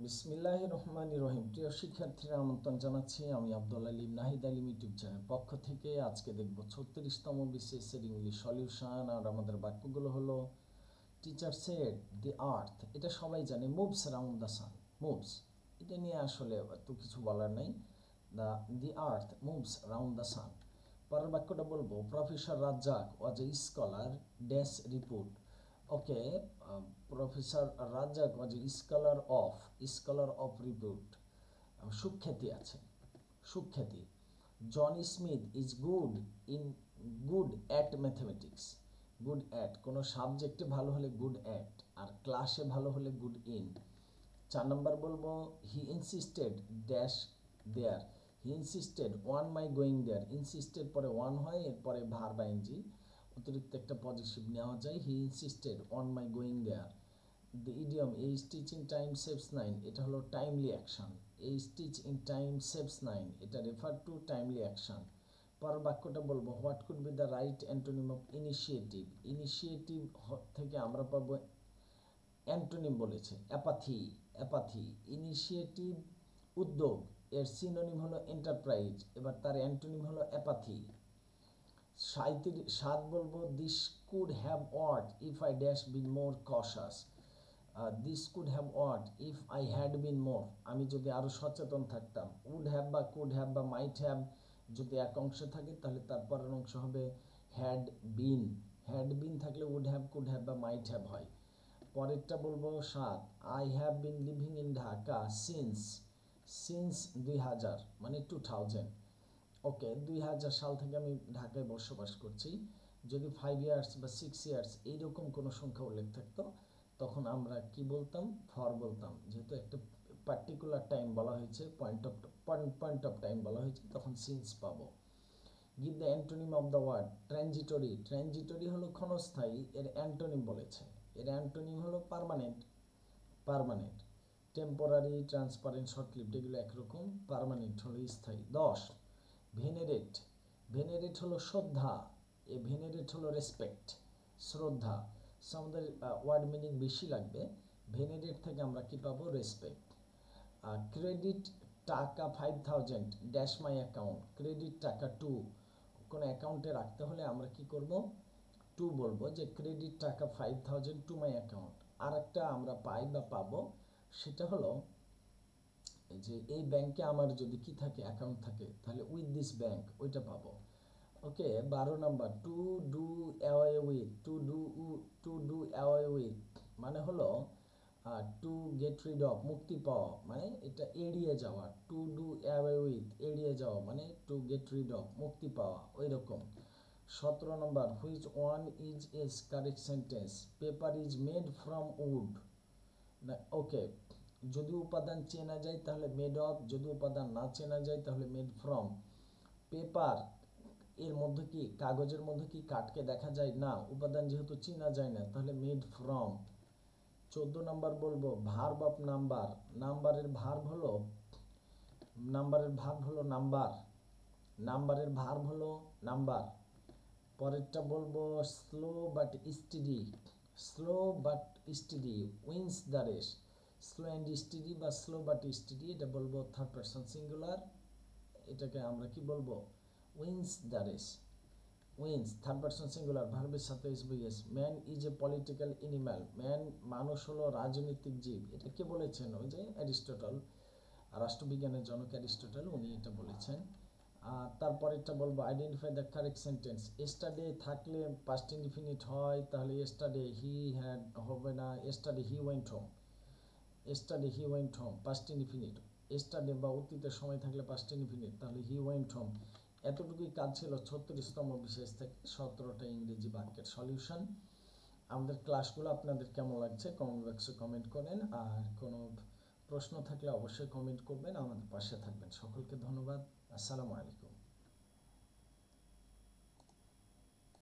বিসমিল্লাহির রহমানির রহিম। প্রিয় শিক্ষার্থীরা, আমন্ত্রণ জানাচ্ছি আমি আব্দুল আলিম নাহিদ আলিম ইউটিউব চ্যানেল পক্ষ থেকে। আজকে দেখব 36তম বিসিএসের ইংলিশ সলিউশন। আর আমাদের বাক্যগুলো হলো টিচার সেড দি আর্থ, এটা সবাই জানে, moves round the sun. Moves, এটা নিয়ে আসলে তো কিছু বলার নেই। The earth moves round the sun. পরের বাক্যটা বলবো professor Razzak was a scholar dash report. Okay, professor Razzak was a scholar of report. সুখ্যাতি আছে, সুখ্যাতি। John Smith is good at mathematics. Good at, কোনো সাবজেক্টে ভালো হলে গুড অ্যাট, আর ক্লাসে ভালো হলে গুড ইন। 4 নম্বর বলবো he insisted dash there. He insisted on my going there. Insisted পরে ওয়ান হয়, এরপরে ভার্ব আইএনজি, অতিরিক্ত একটা পজিটিভ নেওয়া যায়। He insisted on my going there. The idiom a stitch in time saves nine, এটা হলো timely action. A stitch in time saves nine, এটা রেফার টু টাইমলি অ্যাকশন। পরের বাক্যটা বলবো what could be the right antonym of initiative. Initiative থেকে আমরা পাবো, antonym বলেছে অ্যাপাথি। অ্যাপাথি, ইনিশিয়েটিভ উদ্যোগ, এর সিনোনিম হলো এন্টারপ্রাইজ, এবার তার অ্যান্টোনিম হলো অ্যাপাথি। 7 বলবো this could have what if I dash been more conscious. This could have what if I had been more, আমি যদি আরও সচেতন থাকতাম। উড হ্যাভ বা কুড হ্যাভ বা মাইট হ্যাভ যদি এক অংশে থাকে তাহলে তারপরের অংশ হবে হ্যাড বিন। হ্যাড বিন থাকলে উড হ্যাভ, কুড হ্যাভ বা মাইট হ্যাভ হয়। পরেরটা বলবো 7 I have been living in Dhaka since 2000 মানে 2000। ওকে, 2000 সাল থেকে আমি ঢাকায় বসবাস করছি। যদি 5 ইয়ার্স বা 6 ইয়ার্স এইরকম কোনো সংখ্যা উল্লেখ থাকতো তখন আমরা কি বলতাম, ফর বলতাম। যেহেতু একটা পার্টিকুলার টাইম বলা হয়েছে, পয়েন্ট অফ টাইম বলা হয়েছে, তখন সিন্স পাবো। Give the antonym of the word transitory. Transitory হলো ক্ষণস্থায়ী, এর অ্যান্টোনিম বলেছে। এর অ্যান্টোনিম হলো পার্মানেন্ট। টেম্পোরারি, ট্রান্সপারেন্ট, শর্টলিভড এগুলো একরকম, পার্মানেন্ট হলো স্থায়ী। 10 ভেনেরেট। ভেনেরেট হলো শ্রদ্ধা, এ ভেনেরেট হলো রেসপেক্ট, শ্রদ্ধা। আমাদের ওয়ার্ড মিনিং বেশি লাগবে। ভেনেরেট থেকে আমরা কি পাবো, রেসপেক্ট। ক্রেডিট টাকা 5000 ড্যাশ মাই অ্যাকাউন্ট। ক্রেডিট টাকা টু, কোনো অ্যাকাউন্টে রাখতে হলে আমরা কি করব, টু বলবো, যে ক্রেডিট টাকা 5000 টু মাই অ্যাকাউন্ট। আর একটা আমরা পাই বা পাবো, সেটা হলো যে এই ব্যাংকে আমার যদি কি থাকে, অ্যাকাউন্ট থাকে, তাহলে উইথ দিস ব্যাংক ওইটা পাবো। ওকে, 12 নম্বর to do away with. To do away with মানে হলো টু গেট রিড অফ, মুক্তি পাওয়া, মানে এটা এড়িয়ে যাওয়া। টু ডু অ্যাওয়ে উইথ, এড়িয়ে যাওয়া মানে টু গেট রিড অফ, মুক্তি পাওয়া, ওই রকম। 17 নম্বর which one is as correct sentence. Paper is made from wood. না, ওকে, যদি উপাদান চেনা যায় তাহলে মেড অফ, যদি উপাদান না চেনা যায় তাহলে মেড ফ্রম। পেপার এর মধ্যে কি, কাগজের মধ্যে কি কাঠকে দেখা যায় না, উপাদান যেহেতু চেনা যায় না তাহলে মেড ফ্রম। 14 নম্বর বলবো ভার্ব অফ নাম্বার। নাম্বারের ভার্ব হলো নাম্বার। নাম্বারের ভার্ব হলো নাম্বার। পরেরটা বলবো slow but steady. Slow but steady wins the race. Slow and steady বা স্লো বাট স্টিডি, এটা বলবো থার্ড পারসন সিঙ্গুলার। এটাকে আমরা কি বলবো, wins the race. Wins third person singular, ভার্বের সাথে এসবিএস। Man is a political animal. মানুষ হলো রাজনৈতিক জীব। এটা কে বলেছেন, ওই যে অ্যারিস্টটল, রাষ্ট্রবিজ্ঞানের জনক অ্যারিস্টটল, উনি এটা বলেছেন। তারপরেরটা বলবো identify the correct sentence. Yesterday থাকলে পাস্ট ইনডিফিনিট হয়, তাহলে এস্টারডে হি হ্যাড হবে না, yesterday he went home. Yesterday he went home past indefinite. Yesterday বা অতীতের সময় থাকলে পাস্ট ইনডিফিনিট, তাহলে হি ওয়েন্ট হোম। এতটুকুই কাজ ছিল 36তম বিশেষ থেকে 17টা ইংরেজি বাক্যের সলিউশন। আমাদের ক্লাসগুলো আপনাদের কেমন লাগছে কমেন্ট বক্সে কমেন্ট করেন, আর কোনো প্রশ্ন থাকলে অবশ্যই কমেন্ট করবেন, আমাদের পাশে থাকবেন। সকলকে ধন্যবাদ। আসসালামু আলাইকুম।